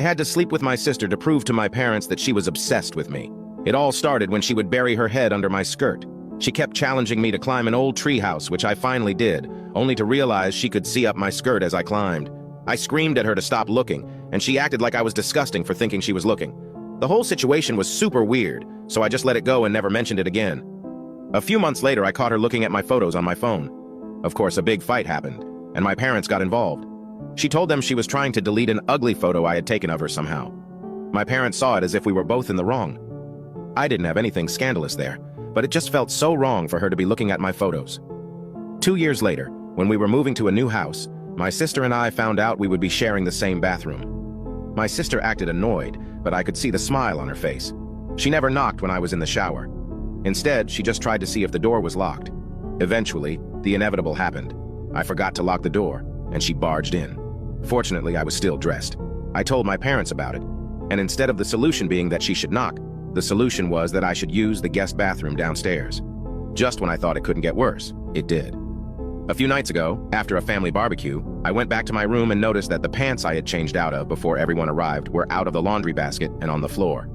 had to sleep with my sister to prove to my parents that she was obsessed with me. It all started when she would bury her head under my skirt. She kept challenging me to climb an old treehouse, which I finally did, only to realize she could see up my skirt as I climbed. I screamed at her to stop looking, and she acted like I was disgusting for thinking she was looking. The whole situation was super weird, so I just let it go and never mentioned it again. A few months later, I caught her looking at my photos on my phone. Of course, a big fight happened, and my parents got involved. She told them she was trying to delete an ugly photo I had taken of her somehow. My parents saw it as if we were both in the wrong. I didn't have anything scandalous there, but it just felt so wrong for her to be looking at my photos. 2 years later, when we were moving to a new house, my sister and I found out we would be sharing the same bathroom. My sister acted annoyed, but I could see the smile on her face. She never knocked when I was in the shower. Instead, she just tried to see if the door was locked. Eventually, the inevitable happened. I forgot to lock the door, and she barged in. Fortunately, I was still dressed. I told my parents about it, and instead of the solution being that she should knock, the solution was that I should use the guest bathroom downstairs. Just when I thought it couldn't get worse, it did. A few nights ago, after a family barbecue, I went back to my room and noticed that the pants I had changed out of before everyone arrived were out of the laundry basket and on the floor.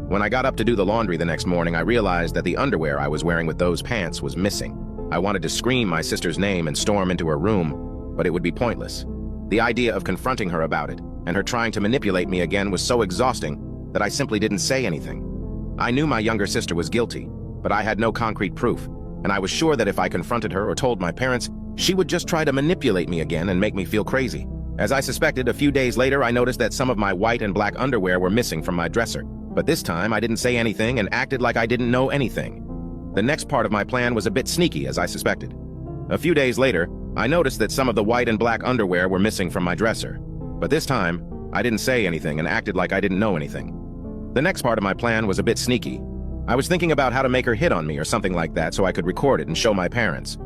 When I got up to do the laundry the next morning, I realized that the underwear I was wearing with those pants was missing. I wanted to scream my sister's name and storm into her room, but it would be pointless. The idea of confronting her about it, and her trying to manipulate me again, was so exhausting that I simply didn't say anything. I knew my younger sister was guilty, but I had no concrete proof, and I was sure that if I confronted her or told my parents, she would just try to manipulate me again and make me feel crazy. As I suspected, a few days later, I noticed that some of my white and black underwear were missing from my dresser. But this time, I didn't say anything and acted like I didn't know anything. The next part of my plan was a bit sneaky, as I suspected. A few days later, I noticed that some of the white and black underwear were missing from my dresser. But this time, I didn't say anything and acted like I didn't know anything. The next part of my plan was a bit sneaky. I was thinking about how to make her hit on me or something like that so I could record it and show my parents.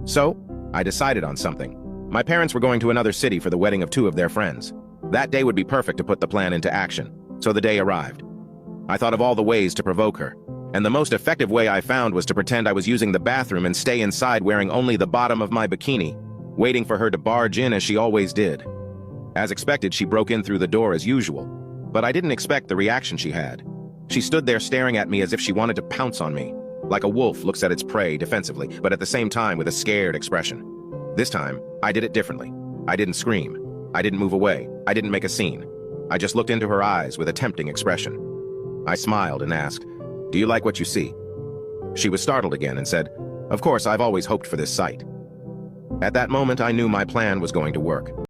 So, I decided on something. My parents were going to another city for the wedding of 2 of their friends. That day would be perfect to put the plan into action, so the day arrived. I thought of all the ways to provoke her, and the most effective way I found was to pretend I was using the bathroom and stay inside wearing only the bottom of my bikini, waiting for her to barge in as she always did. As expected, she broke in through the door as usual, but I didn't expect the reaction she had. She stood there staring at me as if she wanted to pounce on me, like a wolf looks at its prey defensively, but at the same time with a scared expression. This time, I did it differently. I didn't scream. I didn't move away. I didn't make a scene. I just looked into her eyes with a tempting expression. I smiled and asked, "Do you like what you see?" She was startled again and said, "Of course, I've always hoped for this sight." At that moment, I knew my plan was going to work.